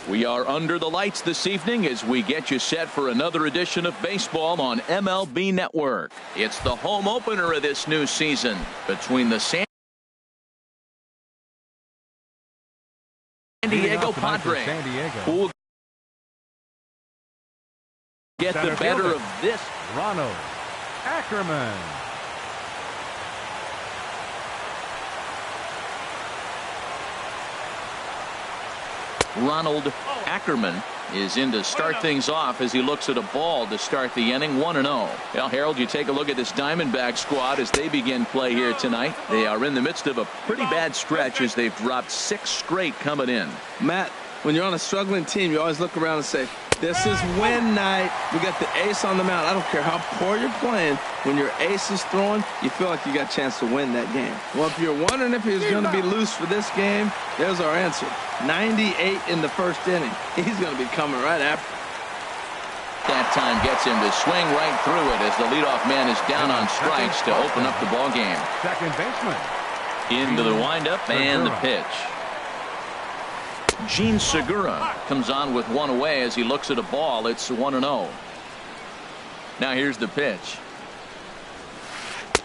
We are under the lights this evening as we get you set for another edition of baseball on MLB Network. It's the home opener of this new season between the San Diego Padres, who will get the better of this Ronald Ackerman. Ronald Ackerman is in to start things off as he looks at a ball to start the inning. 1-0. Well, Harold, you take a look at this Diamondback squad as they begin play here tonight. They are in the midst of a pretty bad stretch as they've dropped 6 straight coming in. Matt, when you're on a struggling team, you always look around and say, this is win night. We got the ace on the mound. I don't care how poor you're playing. When your ace is throwing, you feel like you got a chance to win that game. Well, if you're wondering if he's going to be loose for this game, there's our answer. 98 in the first inning. He's going to be coming right after. That time gets him to swing right through it as the leadoff man is down on strikes to open up the ball game. Second baseman. Into the windup and the pitch. Gene Segura comes on with one away as he looks at a ball. It's 1-0. Now here's the pitch.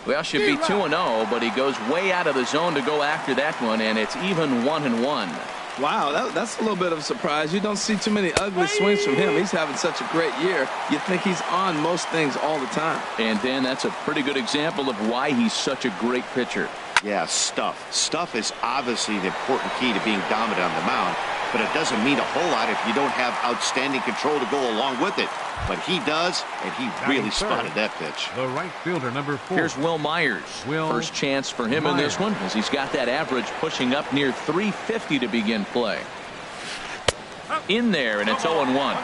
Well, should be 2-0, but he goes way out of the zone to go after that one, and it's even 1-1. Wow, that's a little bit of a surprise. You don't see too many ugly swings from him. He's having such a great year. You think he's on most things all the time. And Dan, that's a pretty good example of why he's such a great pitcher. Yeah, stuff. Stuff is obviously the important key to being dominant on the mound, but it doesn't mean a whole lot if you don't have outstanding control to go along with it. But he does, and he really spotted that pitch. The right fielder, number 4. Here's Will Myers. First chance for him in this one as he's got that average pushing up near 350 to begin play. In there, and it's 0-1.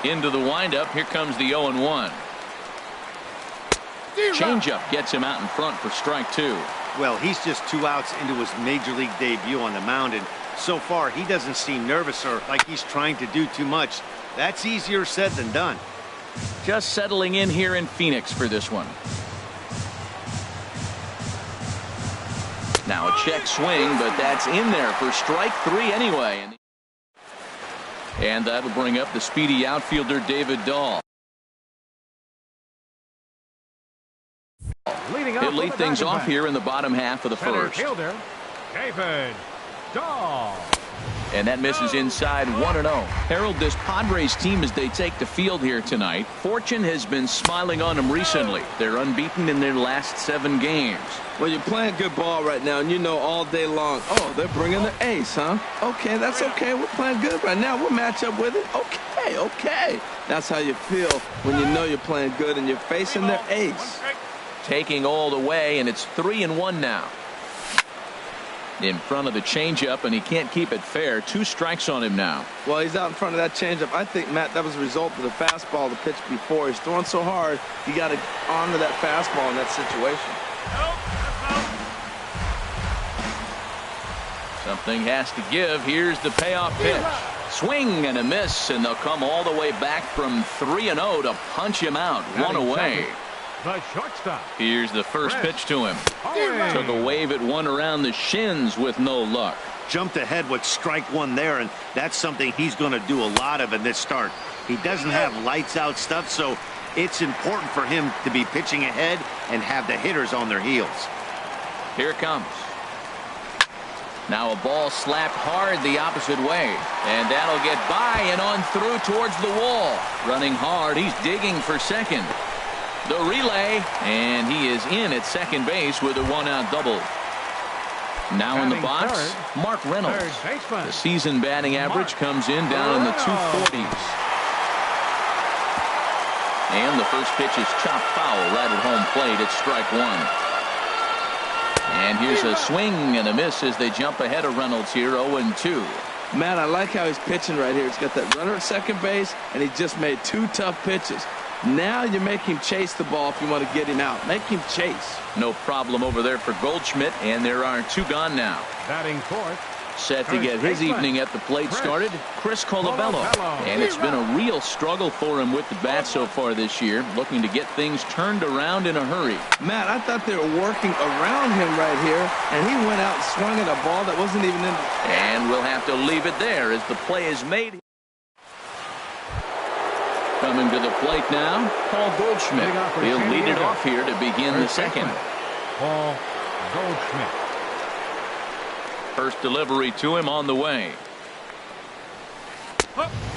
Into the windup. Here comes the 0-1. Changeup gets him out in front for strike 2. Well, he's just 2 outs into his major league debut on the mound, and so far he doesn't seem nervous or like he's trying to do too much. That's easier said than done. Just settling in here in Phoenix for this one. Now a check swing, but that's in there for strike 3 anyway. And that'll bring up the speedy outfielder David Dahl. He'll lead things off here in the bottom half of the first. Fielder, David Dahl. And that misses inside. 1-0. Harold, this Padres team as they take the field here tonight, fortune has been smiling on them recently. They're unbeaten in their last 7 games. Well, you're playing good ball right now, and you know all day long, oh, they're bringing the ace, huh? Okay, that's okay. We're playing good right now. We'll match up with it. Okay. That's how you feel when you know you're playing good and you're facing their ace. Taking all the way, and it's 3-1 now. In front of the changeup, and he can't keep it fair. 2 strikes on him now. Well, he's out in front of that changeup. I think, Matt, that was a result of the fastball, the pitch before. He's throwing so hard, you got to honor that fastball in that situation. Something has to give. Here's the payoff pitch. Swing and a miss, and they'll come all the way back from 3-0 to punch him out. 1 away. The shortstop. Here's the first pitch to him. Took a wave at one around the shins with no luck. Jumped ahead with strike 1 there, and that's something he's going to do a lot of in this start. He doesn't have lights out stuff, so it's important for him to be pitching ahead and have the hitters on their heels. Here it comes. Now a ball slapped hard the opposite way, and that'll get by and on through towards the wall. Running hard, he's digging for second. The relay, and he is in at second base with a 1-out double. Now in the box, Mark Reynolds. The season batting average comes in down in the 240s. And the first pitch is chopped foul right at home plate. It's strike 1. And here's a swing and a miss as they jump ahead of Reynolds here, 0-2. Matt, I like how he's pitching right here. He's got that runner at second base, and he just made 2 tough pitches. Now you make him chase the ball if you want to get him out. Make him chase. No problem over there for Goldschmidt, and there are 2 gone now. Batting fourth, Set to get his evening at the plate started, Chris Colabello. And it's been a real struggle for him with the bat so far this year, looking to get things turned around in a hurry. Matt, I thought they were working around him right here, and he went out and swung at a ball that wasn't even in. And we'll have to leave it there as the play is made. Coming to the plate now, Paul Goldschmidt. He'll lead it off here to begin the second. Paul Goldschmidt. First delivery to him on the way.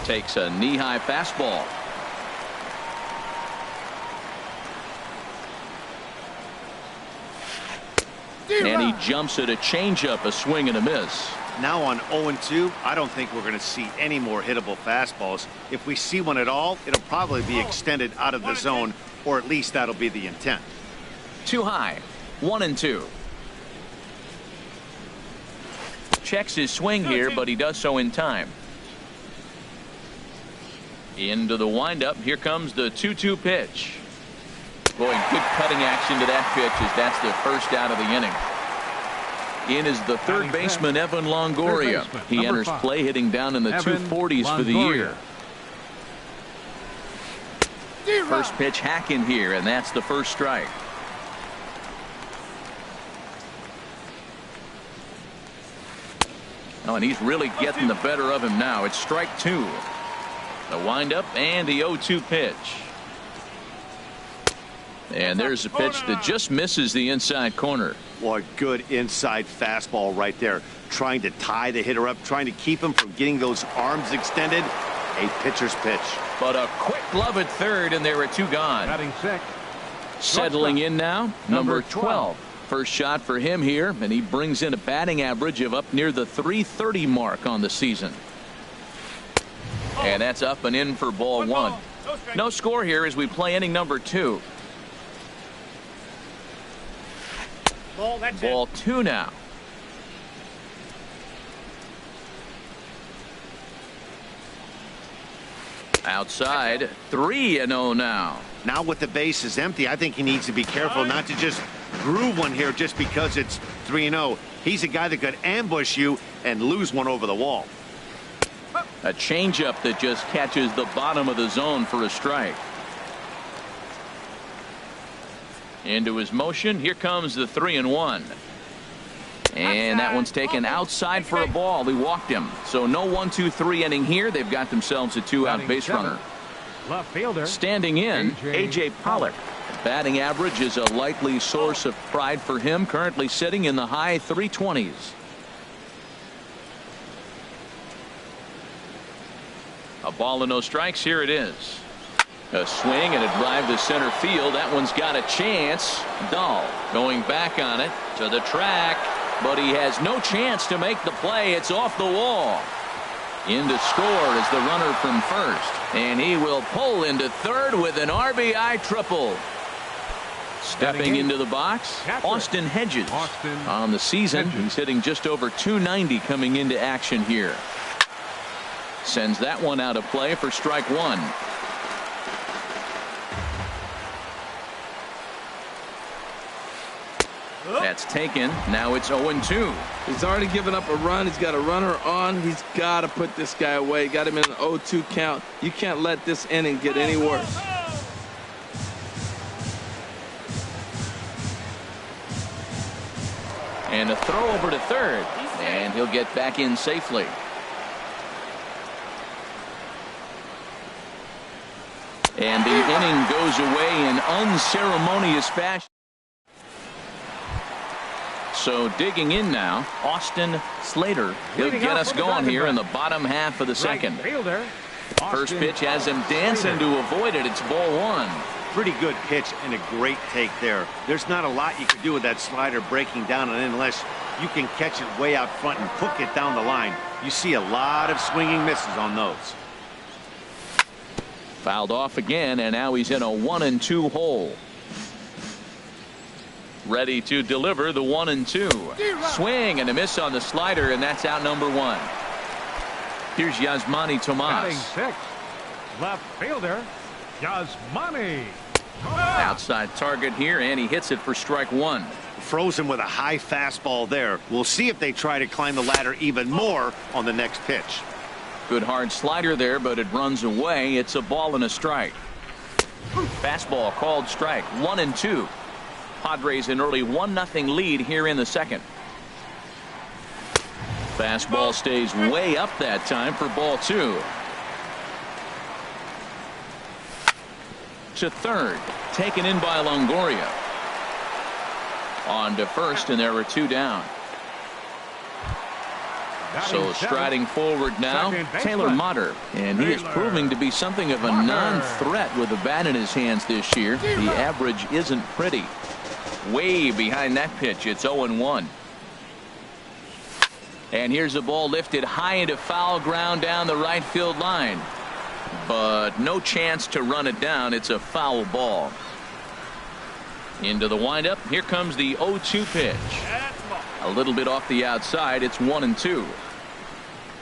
Takes a knee-high fastball. And he jumps at a changeup, a swing and a miss. Now on 0-2, I don't think we're going to see any more hittable fastballs. If we see one at all, it'll probably be extended out of the zone, or at least that'll be the intent. Too high. 1-2. Checks his swing here, but he does so in time. Into the windup. Here comes the 2-2 pitch. Boy, good cutting action to that pitch as that's the first out of the inning. In is the third baseman, Evan Longoria. He enters play hitting down in the 240s for the year. First pitch hack in here, and that's the first strike. Oh, and he's really getting the better of him now. It's strike two. The windup and the 0-2 pitch. And there's a pitch that just misses the inside corner. Well, a good inside fastball right there. Trying to tie the hitter up, trying to keep him from getting those arms extended. A pitcher's pitch. But a quick glove at third, and there are two gone. Batting sixth. Settling in now, number 12. First shot for him here, and he brings in a batting average of up near the .330 mark on the season. And that's up and in for ball one. No score here as we play inning number 2. Ball 2 now. Outside, 3-0 now. Now with the bases empty, I think he needs to be careful not to just groove one here just because it's 3-0. He's a guy that could ambush you and lose one over the wall. A changeup that just catches the bottom of the zone for a strike. Into his motion. Here comes the 3-1. And that one's taken outside for a ball. He walked him. So no 1-2-3 inning here. They've got themselves a 2-out base runner. Left fielder. Standing in, A.J. Pollock. Batting average is a likely source of pride for him. Currently sitting in the high 320s. A ball and no strikes. Here it is. A swing and a drive to center field. That one's got a chance. Dahl going back on it to the track, but he has no chance to make the play. It's off the wall. In to score is the runner from first, and he will pull into third with an RBI triple. Stepping into the box, Austin Hedges. On the season, he's hitting just over .290 coming into action here. Sends that one out of play for strike one. That's taken. Now it's 0-2. He's already given up a run. He's got a runner on. He's got to put this guy away. Got him in an 0-2 count. You can't let this inning get any worse. And a throw over to third. And he'll get back in safely. And the inning goes away in unceremonious fashion. So digging in now, Austin Slater. He'll get us going here in the bottom half of the second. First pitch has him dancing to avoid it. It's ball one. Pretty good pitch and a great take there. There's not a lot you can do with that slider breaking down, and unless you can catch it way out front and hook it down the line, you see a lot of swinging misses on those. Fouled off again, and now he's in a 1-2 hole. Ready to deliver the 1-2. Swing and a miss on the slider, and that's out number one. Here's Yasmani Tomas. Left fielder, Yasmani. Outside target here, and he hits it for strike one. Frozen with a high fastball there. We'll see if they try to climb the ladder even more on the next pitch. Good hard slider there, but it runs away. It's a ball and a strike. Fastball called strike. 1-2. Padres an early 1-0 lead here in the second. Fastball stays way up that time for ball 2. To third, taken in by Longoria. On to first, and there are 2 down. So striding forward now, Taylor Motter, and he is proving to be something of a non-threat with the bat in his hands this year. The average isn't pretty. Way behind that pitch, it's 0-1. And here's a ball lifted high into foul ground down the right field line. But no chance to run it down. It's a foul ball. Into the windup. Here comes the 0-2 pitch. A little bit off the outside. It's 1-2.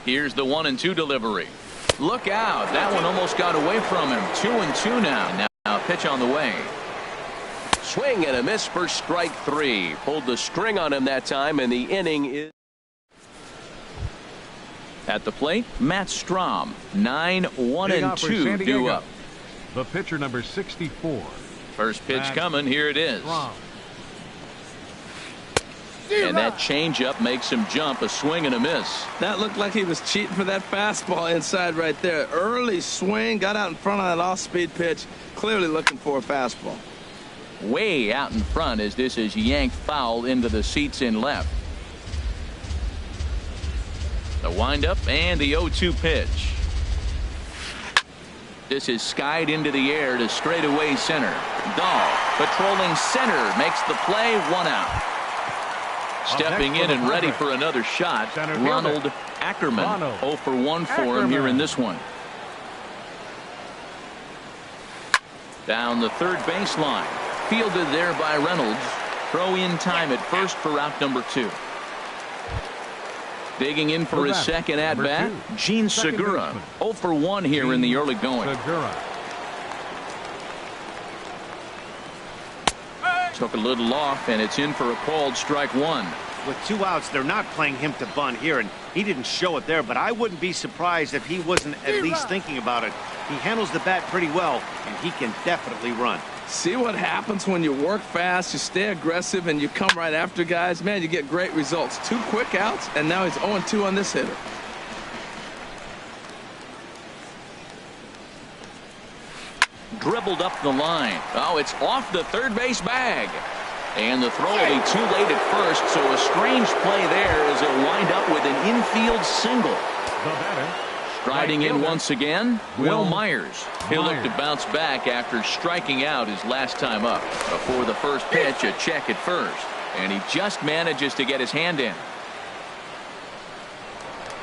Here's the 1-2 delivery. Look out. That one almost got away from him. 2-2 now. Now pitch on the way. Swing and a miss for strike 3. Pulled the string on him that time, and the inning is. At the plate, Matt Strom. 9-1-2 due up. The pitcher number 64. First pitch coming. Here it is. Strom. And that changeup makes him jump. A swing and a miss. That looked like he was cheating for that fastball inside right there. Early swing, got out in front of that off-speed pitch. Clearly looking for a fastball. Way out in front as this is yanked foul into the seats in left. The windup and the 0-2 pitch. This is skied into the air to straightaway center. Dahl patrolling center makes the play. 1 out. Stepping in and ready for another shot, Ronald Ackerman. 0 for 1 for him here in this one. Down the third baseline. Fielded there by Reynolds. Throw in time at first for out number 2. Digging in for his second at bat, Gene Segura. 0 for 1 here in the early going. Took a little off, and it's in for a called strike 1. With 2 outs, they're not playing him to bunt here, and he didn't show it there, but I wouldn't be surprised if he wasn't at least thinking about it. He handles the bat pretty well, and he can definitely run. See what happens when you work fast, you stay aggressive, and you come right after guys. Man, you get great results. 2 quick outs, and now he's 0-2 on this hitter. Dribbled up the line. Oh, it's off the third base bag. And the throw will be too late at first, so a strange play there as it wind up with an infield single. The batter. Striding in once again, Will Myers. He'll look to bounce back after striking out his last time up. Before the first pitch, a check at first. And he just manages to get his hand in.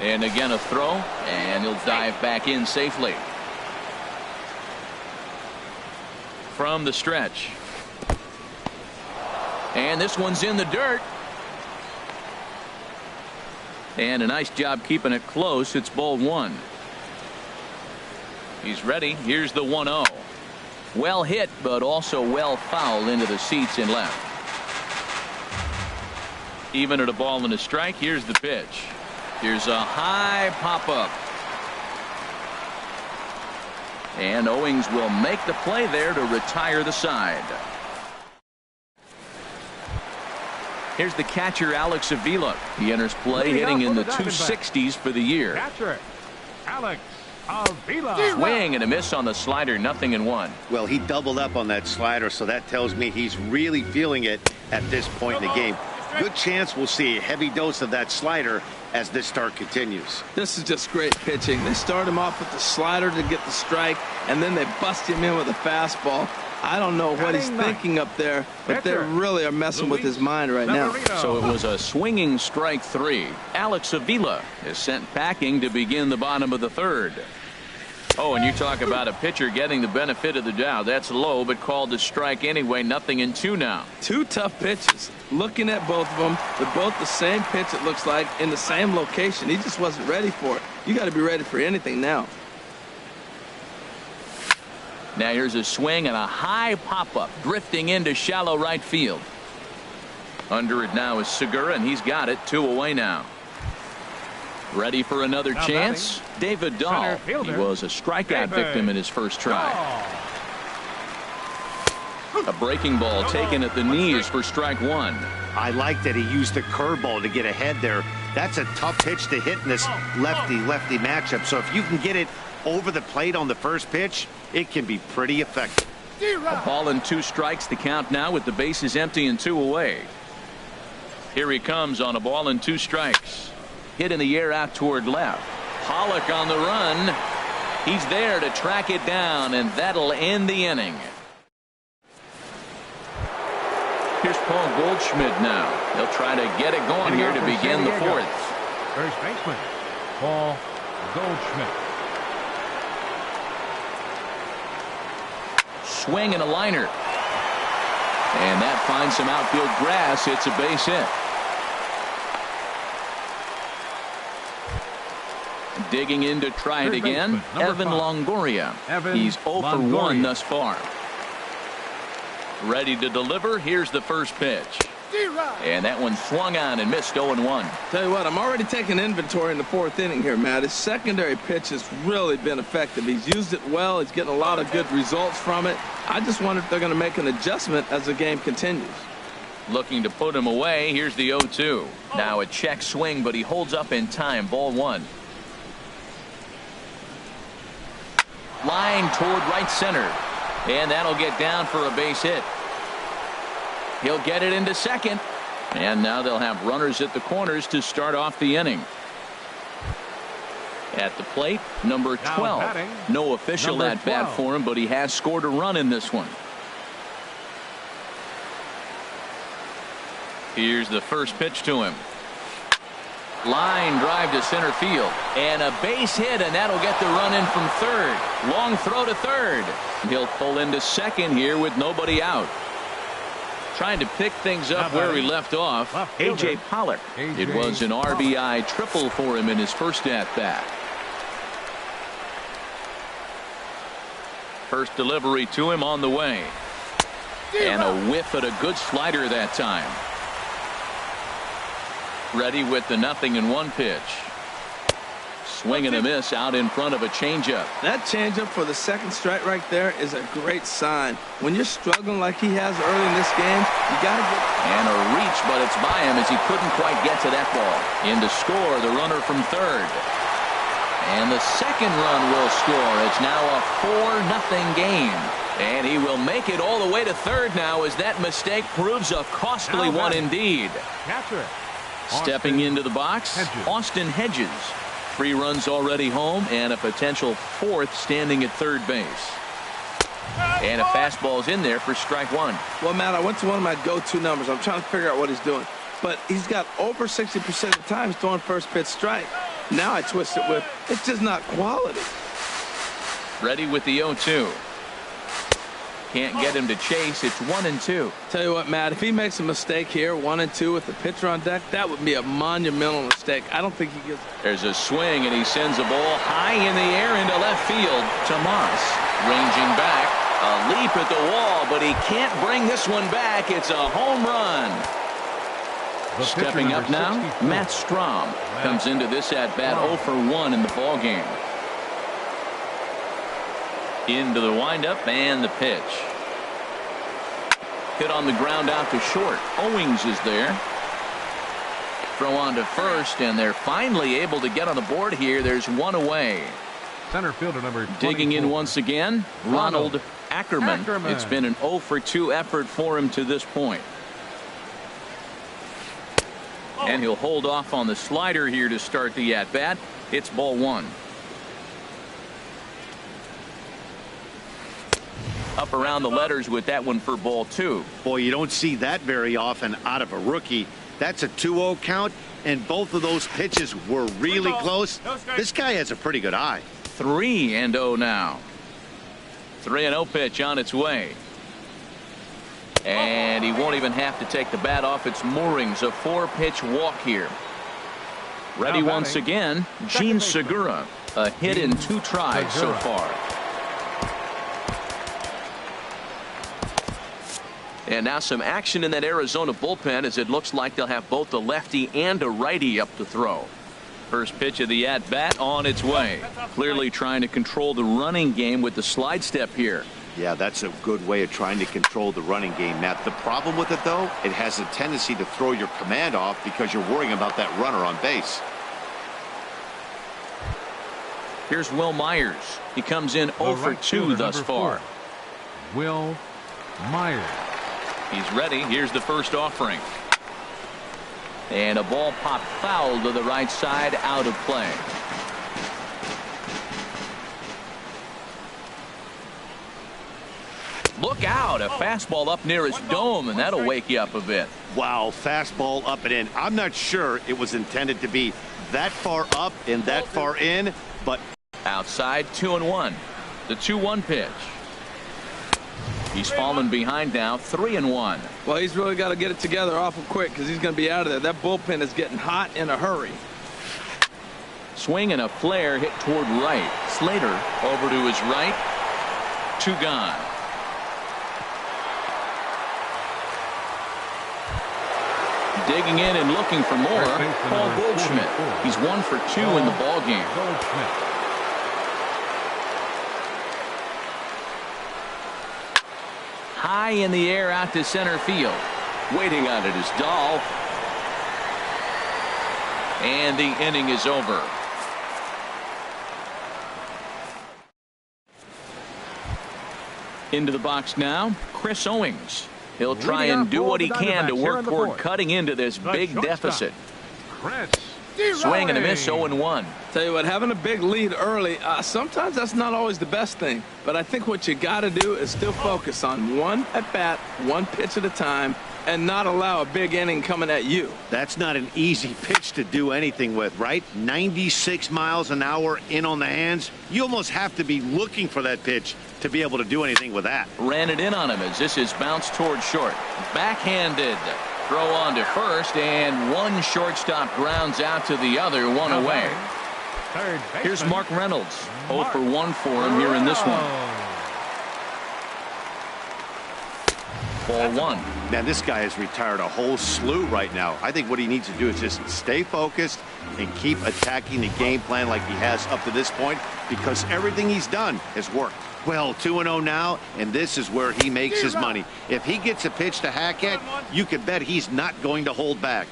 And again a throw, and he'll dive back in safely. From the stretch. And this one's in the dirt. And a nice job keeping it close. It's ball 1. He's ready. Here's the 1-0. Well hit, but also well fouled into the seats in left. Even at a ball and a strike. Here's the pitch. Here's a high pop-up. And Owings will make the play there to retire the side. Here's the catcher, Alex Avila. He enters play hitting in the 260s for the year. Catcher, Alex Avila. Swing and a miss on the slider, 0-1. Well, he doubled up on that slider, so that tells me he's really feeling it at this point in the game. Good chance we'll see a heavy dose of that slider as this start continues. This is just great pitching. They start him off with the slider to get the strike, and then they bust him in with a fastball. I don't know what he's thinking up there, but they really are messing with his mind right now. So it was a swinging strike 3. Alex Avila is sent packing to begin the bottom of the third. Oh, and you talk about a pitcher getting the benefit of the doubt. That's low, but called to strike anyway. 0-2 now. 2 tough pitches. Looking at both of them, they're both the same pitch, it looks like, in the same location. He just wasn't ready for it. You got to be ready for anything now. Now here's a swing and a high pop-up drifting into shallow right field. Under it now is Segura, and he's got it. 2 away now. Ready for another chance. David Dahl. He was a strikeout victim in his first try. A breaking ball taken at the knees for strike 1. I like that he used the curveball to get ahead there. That's a tough pitch to hit in this lefty-lefty matchup. So if you can get it over the plate on the first pitch, it can be pretty effective. A ball and 2 strikes. The count now with the bases empty and 2 away. Here he comes on a ball and 2 strikes. Hit in the air out toward left. Pollock on the run. He's there to track it down, and that'll end the inning. Here's Paul Goldschmidt now. He'll try to get it going here to begin the 4th. First baseman, Paul Goldschmidt. Swing and a liner. And that finds some outfield grass. It's a base hit. Digging in to try it again, Evan Longoria. He's 0 for 1 thus far. Ready to deliver. Here's the first pitch. And that one swung on and missed. 0-1. Tell you what, I'm already taking inventory in the 4th inning here, Matt. His secondary pitch has really been effective. He's used it well. He's getting a lot of good results from it. I just wonder if they're going to make an adjustment as the game continues. Looking to put him away. Here's the 0-2. Now a check swing, but he holds up in time. Ball 1. Line toward right center. And that'll get down for a base hit. He'll get it into second. And now they'll have runners at the corners to start off the inning. At the plate, number 12. No official at bat for him, but he has scored a run in this one. Here's the first pitch to him. Line drive to center field. And a base hit, and that'll get the run in from third. Long throw to third. He'll pull into second here with nobody out. Trying to pick things up where he left off. A.J. Pollock. It was an RBI triple for him in his first at-bat. First delivery to him on the way. And a whiff at a good slider that time. Ready with the 0-1 pitch. Swing and a miss out in front of a changeup. That changeup for the second strike right there is a great sign. When you're struggling like he has early in this game, you got to get... And a reach, but it's by him as he couldn't quite get to that ball. In to score, the runner from third. And the second run will score. It's now a 4-0 game. And he will make it all the way to third now as that mistake proves a costly one indeed. Catcher. Stepping into the box, Austin Hedges. 3 runs already home and a potential 4th standing at third base. And a fastball's in there for strike 1. Well, Matt, I went to one of my go-to numbers. I'm trying to figure out what he's doing. But he's got over 60% of the time throwing first pitch strike. Now I twist it with, it's just not quality. Ready with the 0-2. Can't get him to chase. It's 1-2. Tell you what, Matt, if he makes a mistake here, 1-2 with the pitcher on deck, that would be a monumental mistake. I don't think he gets... There's a swing, and he sends a ball high in the air into left field. Tomas ranging back. A leap at the wall, but he can't bring this one back. It's a home run. Stepping up now, 64. Matt Strom comes into this at-bat 0 for 1 in the ballgame. Into the windup and the pitch. Hit on the ground out to short. Owings is there. Throw on to first, and they're finally able to get on the board here. There's 1 away. Center fielder number 24. Digging in once again, Ronald Ackerman. It's been an 0 for 2 effort for him to this point. And he'll hold off on the slider here to start the at-bat. It's ball 1. Up around the letters with that one for ball 2. Boy, you don't see that very often out of a rookie. That's a 2-0 count, and both of those pitches were really close. This guy has a pretty good eye. 3-0 now. 3-0 pitch on its way. And he won't even have to take the bat off its moorings. A 4-pitch walk here. Ready once again, Gene Segura. A hit in 2 tries so far. And now some action in that Arizona bullpen, as it looks like they'll have both a lefty and a righty up to throw. First pitch of the at-bat on its way. Clearly trying to control the running game with the slide step here. Yeah, that's a good way of trying to control the running game, Matt. The problem with it, though, it has a tendency to throw your command off because you're worrying about that runner on base. Here's Will Myers. He comes in 0 for 2 thus far. Will Myers. He's ready. Here's the first offering. And a ball popped foul to the right side, out of play. Look out, a fastball up near his dome, and that'll wake you up a bit. Wow, fastball up and in. I'm not sure it was intended to be that far up and that far in, but outside, 2-1. The 2-1 pitch. He's fallen behind now, 3-1. Well, he's really got to get it together awful quick because he's going to be out of there. That bullpen is getting hot in a hurry. Swing and a flare hit toward right. Slater over to his right. 2 gone. Digging in and looking for more, Paul Goldschmidt. He's 1 for 2 in the ball game. High in the air out to center field. Waiting on it is Dahl. And the inning is over. Into the box now, Chris Owings. He'll try and do what he can to work toward cutting into this big deficit. Swing and a miss, 0-1. Tell you what, having a big lead early, sometimes that's not always the best thing. But I think what you got to do is still focus on one at bat, one pitch at a time, and not allow a big inning coming at you. that's not an easy pitch to do anything with, right? 96 miles an hour in on the hands. You almost have to be looking for that pitch to be able to do anything with that. Ran it in on him as this is bounced toward short. Backhanded. Throw on to first, and one shortstop grounds out to the other, 1 away. Here's Mark Reynolds. 0 for 1 for him here in this one. Ball 1. Man, this guy has retired a whole slew right now. I think what he needs to do is just stay focused and keep attacking the game plan like he has up to this point, because everything he's done has worked. Well, 2-0 now, and this is where he makes his money. If he gets a pitch to hack at, you could bet he's not going to hold back.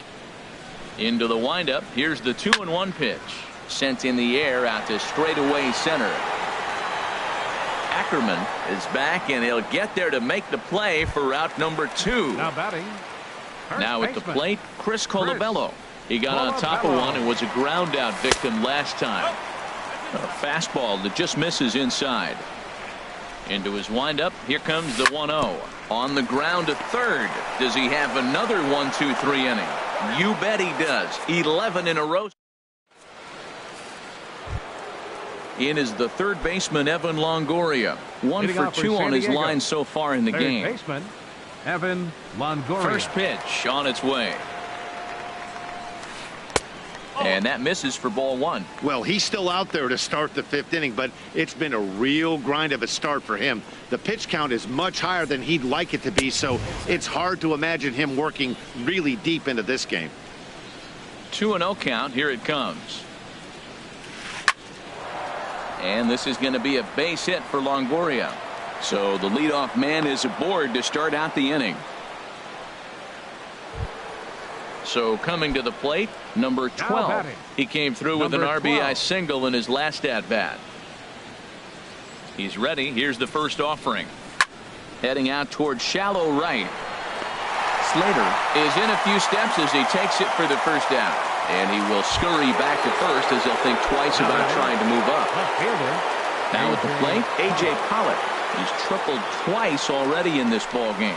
Into the windup. Here's the 2-1 pitch. Sent in the air out to straightaway center. Ackerman is back, and he'll get there to make the play for route number 2. Now batting. Now at the plate, Chris Colabello. He got on top of one and was a ground out victim last time. A fastball that just misses inside. Into his windup. Here comes the 1-0. On the ground to third. Does he have another 1-2-3 inning? You bet he does. 11 in a row. In is the third baseman, Evan Longoria. 1 for 2 on his line so far in the game. Baseman, Evan Longoria. First pitch on its way. And that misses for ball 1. Well, he's still out there to start the 5th inning, but it's been a real grind of a start for him. The pitch count is much higher than he'd like it to be, so it's hard to imagine him working really deep into this game. 2-0 count. Here it comes. And this is going to be a base hit for Longoria. So the leadoff man is aboard to start out the inning. So coming to the plate, number 12. He came through with an RBI single in his last at-bat. He's ready. Here's the first offering. Heading out towards shallow right. Slater is in a few steps as he takes it for the first out. And he will scurry back to first as he'll think twice about trying to move up. Now at the plate, A.J. Pollock. He's tripled twice already in this ball game.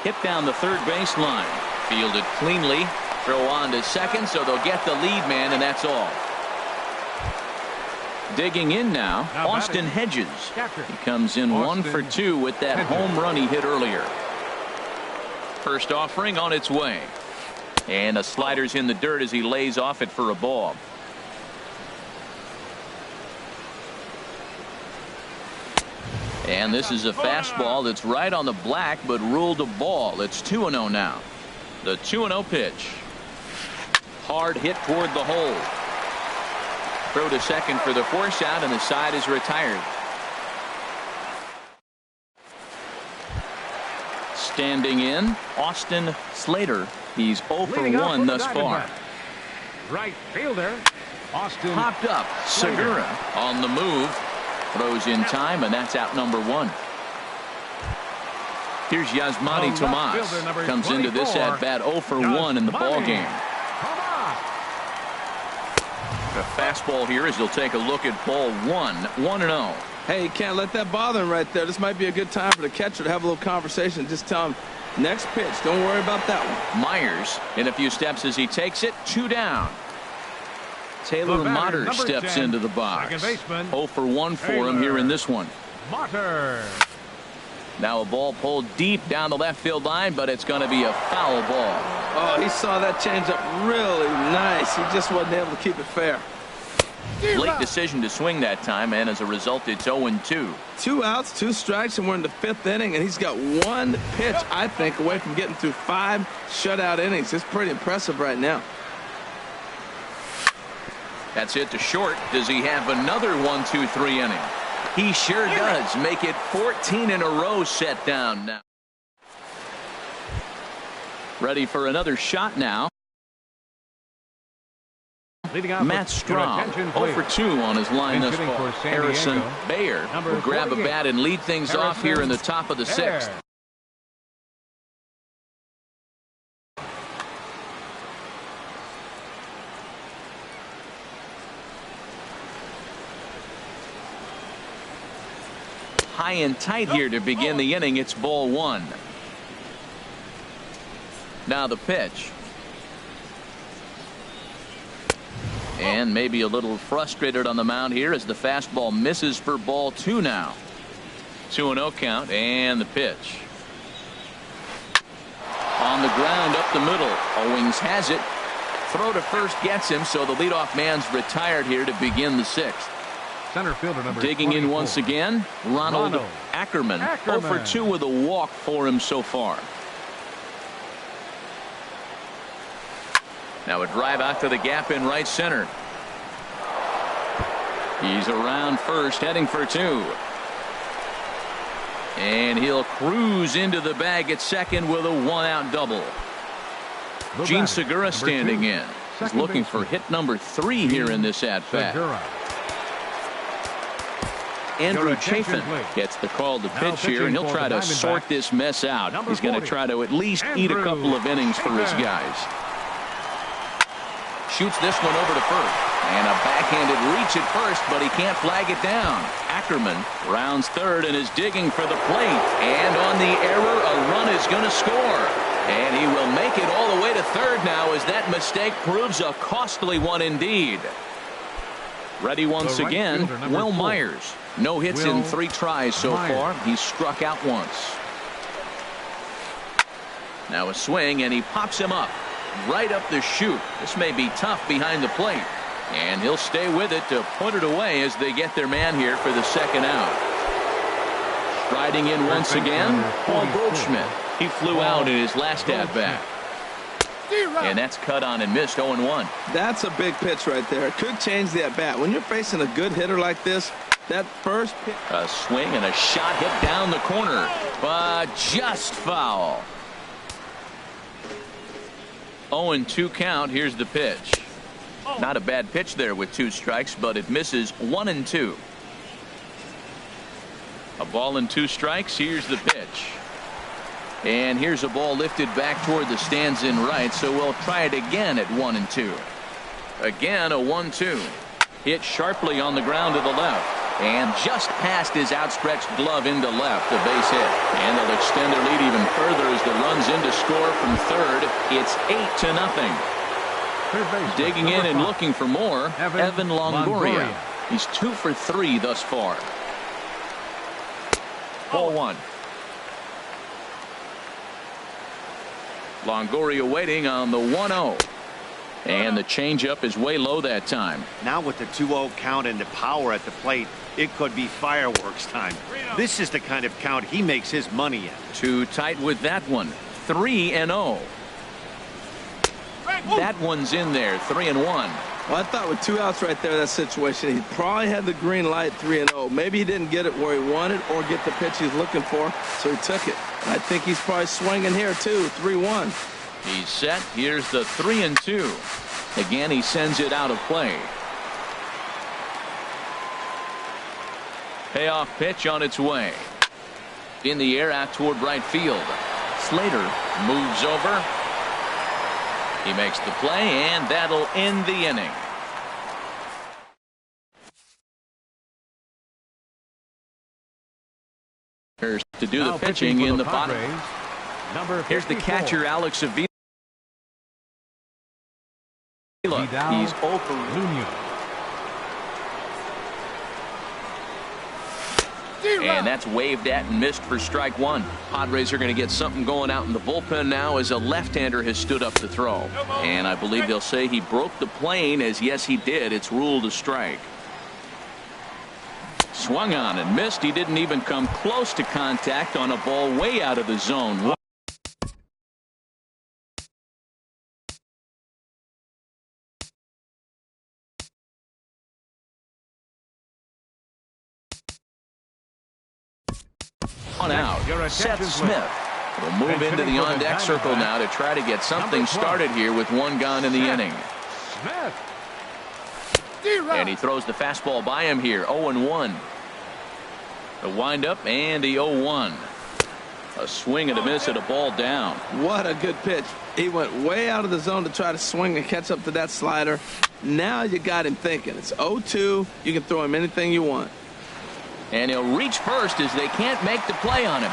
Hit down the third baseline. Fielded cleanly. Throw on to second, so they'll get the lead man, and that's all. Digging in now, Austin Hedges. He comes in 1 for 2 with that home run he hit earlier. First offering on its way. And a slider's in the dirt as he lays off it for a ball. And this is a fastball that's right on the black, but ruled a ball. It's 2-0 now. The 2-0 pitch. Hard hit toward the hole. Throw to second for the force out, and the side is retired. Standing in, Austin Slater. He's 0 for 1 thus far. Right fielder, Austin. Popped up. Segura on the move. Throws in time, and that's out number 1. Here's Yasmani Tomas. Comes into this at bat 0 for 1 in the ball game. A fastball here as he'll take a look at ball 1. 1-0. Hey, you can't let that bother him right there. This might be a good time for the catcher to have a little conversation. Just tell him, next pitch. Don't worry about that one. Myers in a few steps as he takes it. 2 down. Taylor Motter steps into the box. 0 for 1 for him here in this one. Motter. Now a ball pulled deep down the left field line, but it's going to be a foul ball. Oh, he saw that changeup really nice. He just wasn't able to keep it fair. Late decision to swing that time, and as a result, it's 0-2. 2 outs, 2 strikes, and we're in the 5th inning, and he's got 1 pitch, I think, away from getting through 5 shutout innings. It's pretty impressive right now. That's hit to short. Does he have another 1-2-3 inning? He sure does. Make it 14 in a row set down now. Ready for another shot now. Matt Strahm 0 for 2 on his line thus far. Harrison Bayer will grab a bat and lead things off here in the top of the 6th. High and tight here to begin the inning. It's ball 1. Now the pitch. And maybe a little frustrated on the mound here as the fastball misses for ball 2 now. 2-0 count, and the pitch. On the ground up the middle. Owings has it. Throw to first gets him, so the leadoff man's retired here to begin the 6th. Center fielder number Digging 24. in once again, Ronald Ackerman. 0 for 2 with a walk for him so far. Now a drive out to the gap in right center. He's around first, heading for 2. And he'll cruise into the bag at second with a 1-out double. Gene Segura standing in. He's looking for hit number 3 here in this at-bat. Andrew Chafin gets the call to pitch here, and he'll try to sort this mess out. He's going to try to at least eat a couple of innings for his guys. Shoots this one over to first. And a backhanded reach at first, but he can't flag it down. Ackerman rounds third and is digging for the plate. And on the error, a run is going to score. And he will make it all the way to third now as that mistake proves a costly one indeed. Ready once again, Will Myers. No hits in 3 tries so far. He's struck out once. Now a swing, and he pops him up. Right up the chute. This may be tough behind the plate. And he'll stay with it to put it away as they get their man here for the 2nd out. Striding in once again, Paul Goldschmidt. He flew out in his last at-bat. And that's cut on and missed 0-1. That's a big pitch right there. It could change the at-bat. When you're facing a good hitter like this, that first pitch. A swing and a shot hit down the corner, but just foul. 0-2 count. Here's the pitch. Not a bad pitch there with 2 strikes, but it misses 1-2. A ball and 2 strikes. Here's the pitch. And here's a ball lifted back toward the stands in right, so we'll try it again at 1-2. Again, a 1-2. Hit sharply on the ground to the left. And just past his outstretched glove into left, a base hit. And they'll extend their lead even further as the run's in to score from third. It's 8-0. Digging in and looking for more, Evan Longoria. He's 2 for 3 thus far. Ball 1. Longoria waiting on the 1-0. And the changeup is way low that time. Now with the 2-0 count and the power at the plate, it could be fireworks time. This is the kind of count he makes his money in. Too tight with that one. 3-0. That one's in there. 3-1. Well, I thought with 2 outs right there, that situation, he probably had the green light. 3-0. Maybe he didn't get it where he wanted or get the pitch he's looking for, so he took it. And I think he's probably swinging here too. 3-1. He's set. Here's the 3-2. Again, he sends it out of play. Payoff pitch on its way. In the air out toward right field. Slater moves over. He makes the play, and that'll end the inning. Here's to do the pitching in the bottom. Here's the catcher, Alex Avila. He's over. And that's waved at and missed for strike one. Padres are going to get something going out in the bullpen now as a left-hander has stood up to throw. And I believe they'll say he broke the plane, as yes he did. It's ruled a strike. Swung on and missed. He didn't even come close to contact on a ball way out of the zone. On out. Seth Smith will move into the on-deck circle now to try to get something started here with one gone in the inning. And he throws the fastball by him here. 0-1. The windup and the 0-1. A swing and a miss at a ball down. What a good pitch. He went way out of the zone to try to swing and catch up to that slider. Now you got him thinking. It's 0-2. You can throw him anything you want. And he'll reach first as they can't make the play on him.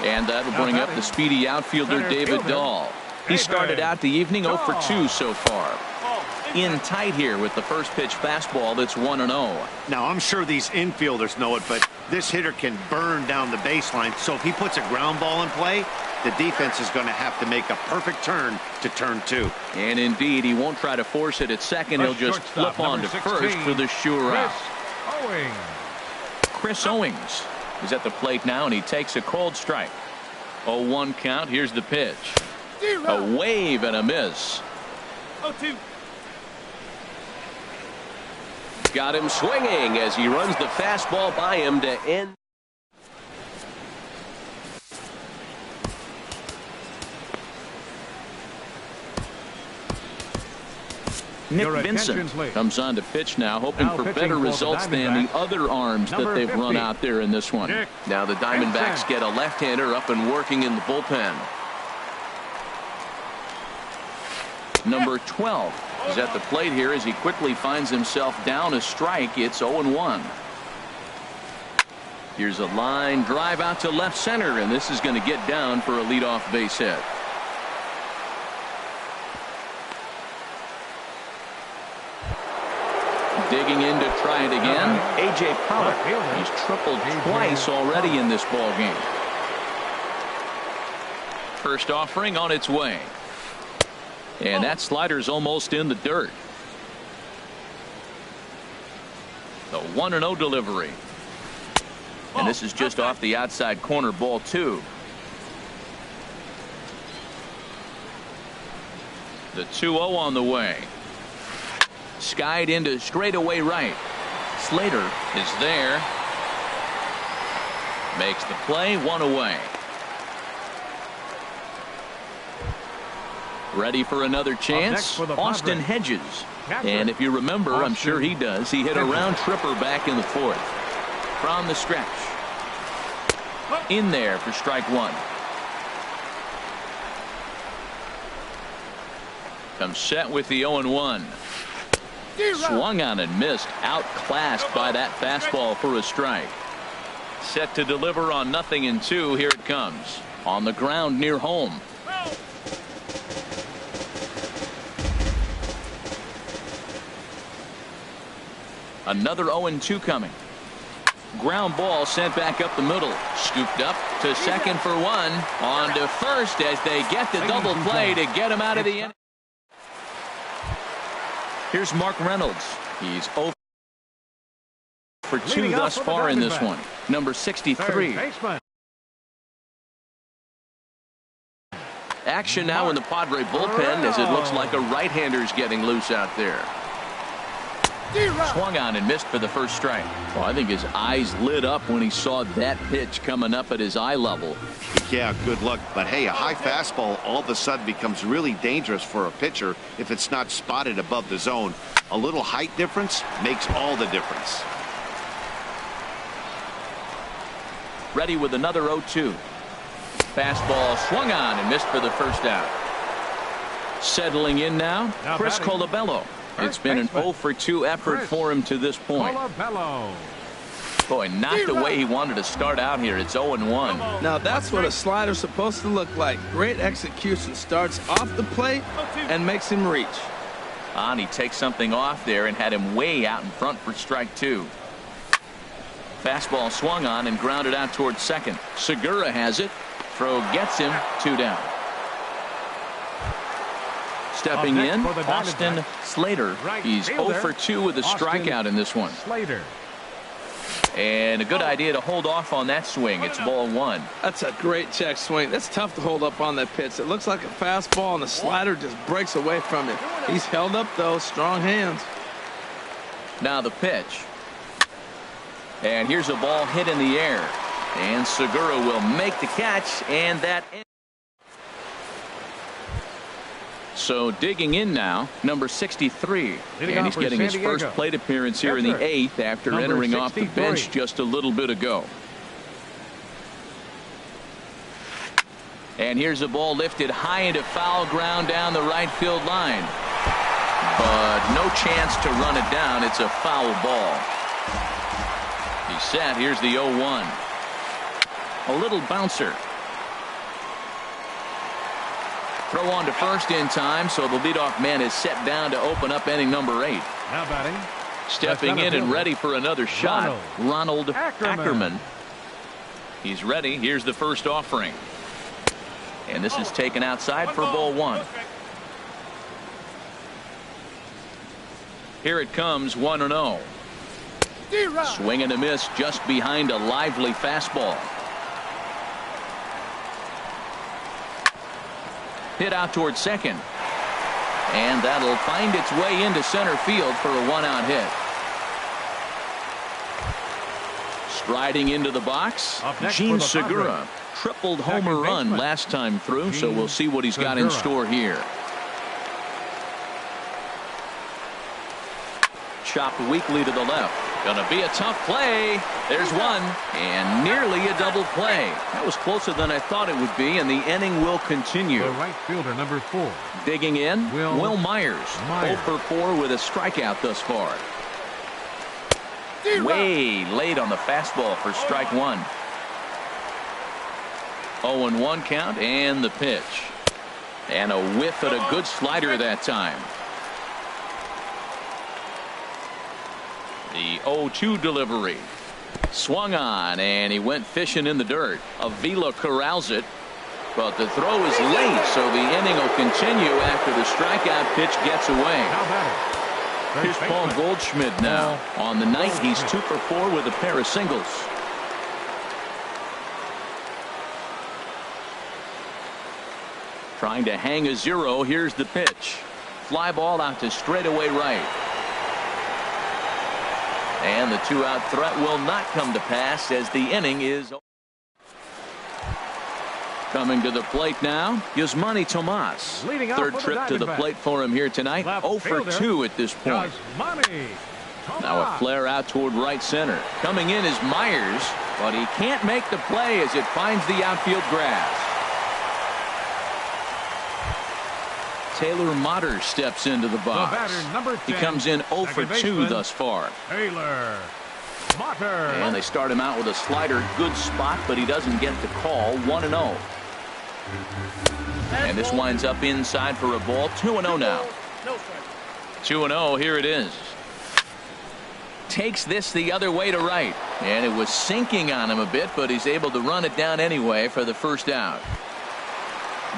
And that'll bring up the speedy outfielder David Dahl. He started out the evening 0 for 2 so far. In tight here with the first pitch fastball that's 1-0. Now I'm sure these infielders know it, but this hitter can burn down the baseline. So if he puts a ground ball in play, the defense is going to have to make a perfect turn to turn 2. And indeed, he won't try to force it at second. He'll just flip on to first for the sure out. Chris Owings is at the plate now, and he takes a cold strike. 0-1 count. Here's the pitch. A wave and a miss. 0-2. Got him swinging as he runs the fastball by him to end. Nick Vincent comes on to pitch now, hoping for better results than the other arms that they've run out there in this one. Now the Diamondbacks get a left-hander up and working in the bullpen. Number 12 is at the plate here as he quickly finds himself down a strike. It's 0-1. Here's a line drive out to left center, and this is going to get down for a leadoff base hit. Digging in to try it again. A.J. Pollock. He's tripled twice already in this ball game. First offering on its way. And that slider's almost in the dirt. The 1-0 delivery. And this is just off the outside corner, ball 2. The 2-0 on the way. Skied into straightaway right. Slater is there. Makes the play, 1 away. Ready for another chance. Austin Hedges. And if you remember, I'm sure he does, he hit a round tripper back in the 4th. From the stretch. In there for strike 1. Comes set with the 0-1. Swung on and missed. Outclassed by that fastball for a strike. Set to deliver on 0-2. Here it comes. On the ground near home. Another 0-2 coming. Ground ball sent back up the middle. Scooped up to second for 1. On to first as they get the double play to get him out of the inning. Here's Mark Reynolds. He's 0 for 2 Leading thus off for the far in this Diamondbacks. one. Number 63. Third baseman. Action now in the Padre bullpen as it looks like a right-hander's getting loose out there. Swung on and missed for the first strike. Well, I think his eyes lit up when he saw that pitch coming up at his eye level. Yeah, good luck. But hey, a high fastball all of a sudden becomes really dangerous for a pitcher if it's not spotted above the zone. A little height difference makes all the difference. Ready with another 0-2. Fastball swung on and missed for the first out. Settling in now, Chris Colabello. It's been an 0 for 2 effort for him to this point. Colabello. Boy, not the way he wanted to start out here. It's 0-1. Now that's what a slider's supposed to look like. Great execution. Starts off the plate and makes him reach. And he takes something off there and had him way out in front for strike 2. Fastball swung on and grounded out towards second. Segura has it. Throw gets him 2 down. Stepping in, Austin Slater. He's 0 for 2 with a strikeout in this one. Slater. And a good idea to hold off on that swing. It's ball 1. That's a great check swing. That's tough to hold up on that pitch. It looks like a fastball and the slider just breaks away from it. He's held up though. Strong hands. Now the pitch. And here's a ball hit in the air. And Segura will make the catch, and that ends. So digging in now, number 63. And he's getting his first plate appearance here in the 8th after entering off the bench just a little bit ago. And here's a ball lifted high into foul ground down the right field line. But no chance to run it down. It's a foul ball. He's set. Here's the 0-1. A little bouncer. Throw on to first in time, so the leadoff man is set down to open up inning number 8. Now batting. Stepping in and ready for another shot, Ronald Ackerman. He's ready. Here's the first offering. And this is taken outside for ball 1. Here it comes, 1-0. Swing and a miss just behind a lively fastball. Hit out towards second. And that'll find its way into center field for a 1-out hit. Striding into the box, Gene Segura. Tripled homer run last time through, so we'll see what he's got in store here. Chopped weakly to the left. Gonna be a tough play. There's one, and nearly a double play. That was closer than I thought it would be, and the inning will continue. The right fielder, number 4. Digging in, Will Myers. 0 for 4 with a strikeout thus far. Way late on the fastball for strike 1. 0-1 count, and the pitch. And a whiff at a good slider that time. The 0-2 delivery. Swung on, and he went fishing in the dirt. Avila corrals it, but the throw is late, so the inning will continue after the strikeout pitch gets away. Here's Paul Goldschmidt now. On the night, he's 2 for 4 with a pair of singles. Trying to hang a 0. Here's the pitch. Fly ball out to straightaway right. And the 2-out threat will not come to pass as the inning is. Coming to the plate now, Yasmani Tomas. Third trip to the plate for him here tonight. 0 for 2 at this point. Now a flare out toward right center. Coming in is Myers, but he can't make the play as it finds the outfield grass. Taylor Motter steps into the box. He comes in 0 for 2 thus far. Taylor Motter. And they start him out with a slider. Good spot, but he doesn't get the call. 1-0. And this winds up inside for a ball. 2-0 now. 2-0. Here it is. Takes this the other way to right. And it was sinking on him a bit, but he's able to run it down anyway for the first out.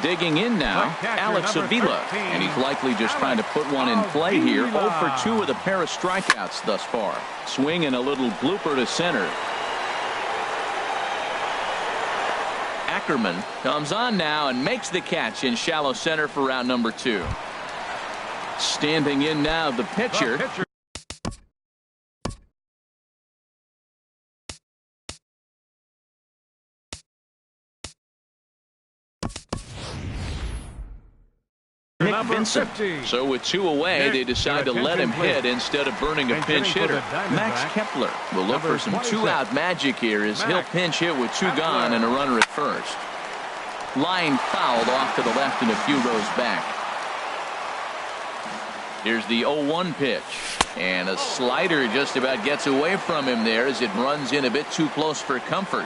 Digging in now, Alex Avila, and he's likely just trying to put one in play here. 0 for 2 with a pair of strikeouts thus far. Swing and a little blooper to center. Ackerman comes on now and makes the catch in shallow center for round number 2. Standing in now, the pitcher. Nick Vincent. So with 2 away, they decide to let him hit instead of burning a pinch hitter. Max Kepler will look for some 2-out magic here as he'll pinch hit with 2 gone and a runner at first. Line fouled off to the left and a few rows back. Here's the 0-1 pitch. And a slider just about gets away from him there as it runs in a bit too close for comfort.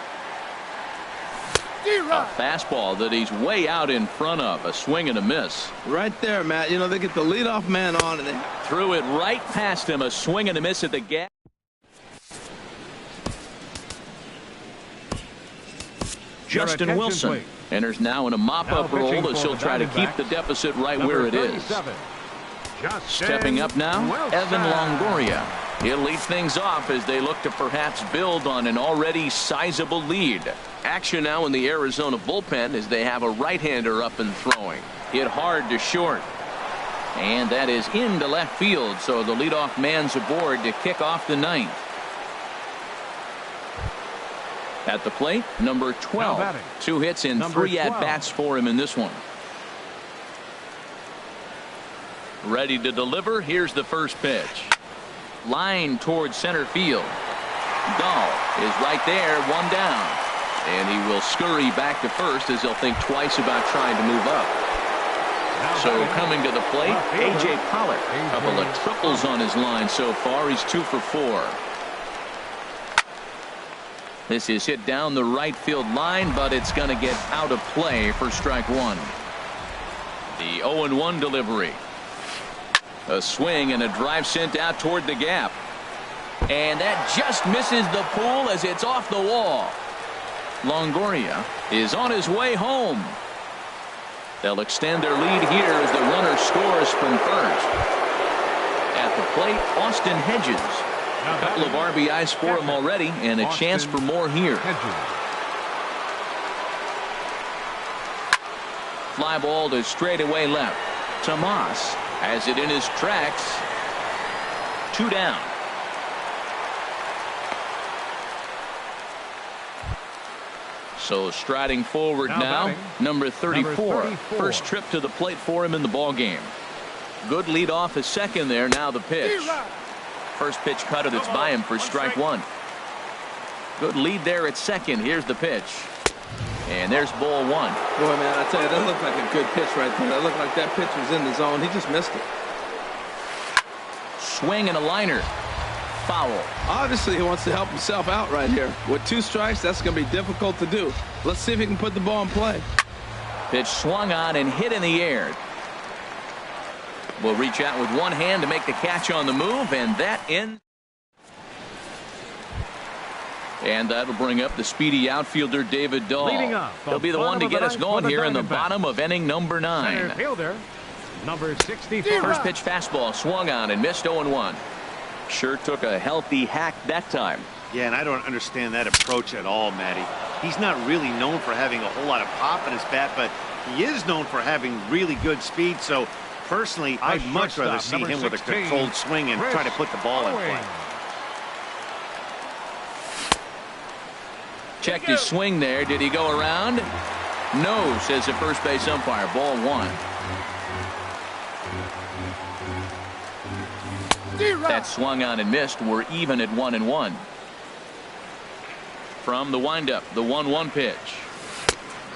A fastball that he's way out in front of. A swing and a miss. Right there, Matt. You know, they get the leadoff man on and they threw it right past him. A swing and a miss at the gap. Justin Wilson enters now in a mop-up role as he'll try to keep the deficit right where it is. Stepping up now, Evan Longoria. He'll lead things off as they look to perhaps build on an already sizable lead. Action now in the Arizona bullpen as they have a right-hander up and throwing. Hit hard to short. And that is into left field, so the leadoff man's aboard to kick off the 9th. At the plate, number 12. 2 hits and 3 at-bats for him in this one. Ready to deliver. Here's the first pitch. Line towards center field. Dahl is right there, 1 down. And he will scurry back to first as he'll think twice about trying to move up. So coming to the plate, A.J. Pollock. A couple of triples on his line so far. He's 2 for 4. This is hit down the right field line, but it's going to get out of play for strike 1. The 0-1 delivery. A swing and a drive sent out toward the gap. And that just misses the pool as it's off the wall. Longoria is on his way home. They'll extend their lead here as the runner scores from first. At the plate, Austin Hedges. A couple of RBIs for him already and a chance for more here. Fly ball to straightaway left. Tomas has it in his tracks. 2 down. So striding forward now, number 34. First trip to the plate for him in the ball game. Good lead off his second there. Now the pitch. First pitch cutter that's by him for strike 1. Good lead there at second. Here's the pitch. And there's ball 1. Boy, man, I tell you, that looked like a good pitch right there. That looked like that pitch was in the zone. He just missed it. Swing and a liner. Foul. Obviously, he wants to help himself out right here. With 2 strikes, that's going to be difficult to do. Let's see if he can put the ball in play. Pitch swung on and hit in the air. Will reach out with one hand to make the catch on the move, and that in. And that'll bring up the speedy outfielder David Dahl. He'll be the one to get us going here in the bottom of inning number 9. Center fielder, number 64. First pitch fastball swung on and missed 0-1. Sure took a healthy hack that time. Yeah, and I don't understand that approach at all, Matty. He's not really known for having a whole lot of pop in his bat, but he is known for having really good speed. So personally, I'd much rather see him with a controlled swing and try to put the ball in play. Checked his swing there. Did he go around? No, says the first base umpire. Ball 1. That swung on and missed. We're even at 1-1. From the windup, the 1-1 pitch.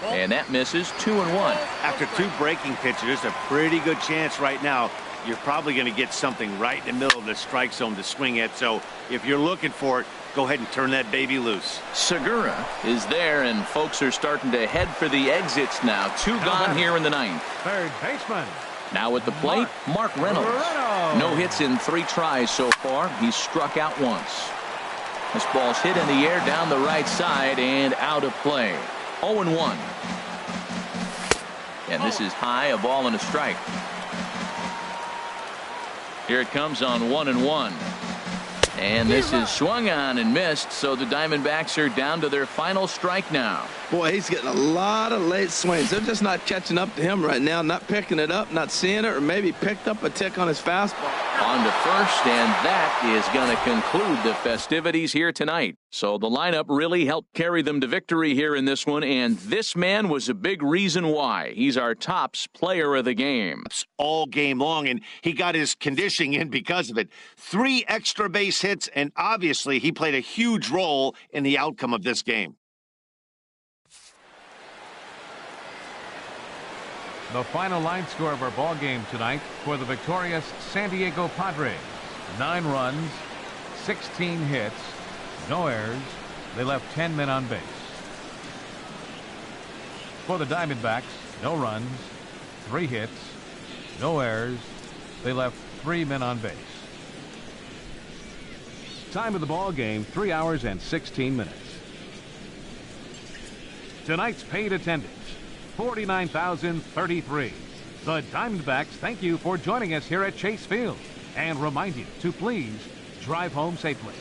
And that misses. 2-1. After 2 breaking pitches, there's a pretty good chance right now you're probably going to get something right in the middle of the strike zone to swing at. So if you're looking for it, go ahead and turn that baby loose. Segura is there, and folks are starting to head for the exits now. 2 gone here in the 9th. Third baseman. Now at the plate, Mark Reynolds. No hits in 3 tries so far. He's struck out once. This ball's hit in the air down the right side and out of play. 0-1. And this is high, a ball and a strike. Here it comes on 1-1. And this is swung on and missed, so the Diamondbacks are down to their final strike now. Boy, he's getting a lot of late swings. They're just not catching up to him right now, not picking it up, not seeing it, or maybe picked up a tick on his fastball. On to first, and that is going to conclude the festivities here tonight. So the lineup really helped carry them to victory here in this one, and this man was a big reason why. He's our tops player of the game. All game long, and he got his conditioning in because of it. 3 extra base hits, and obviously he played a huge role in the outcome of this game. The final line score of our ball game tonight for the victorious San Diego Padres: 9 runs, 16 hits, no errors. They left 10 men on base. For the Diamondbacks, no runs, 3 hits, no errors. They left 3 men on base. Time of the ball game, 3 hours and 16 minutes. Tonight's paid attendance, 49,033. The Diamondbacks thank you for joining us here at Chase Field and remind you to please drive home safely.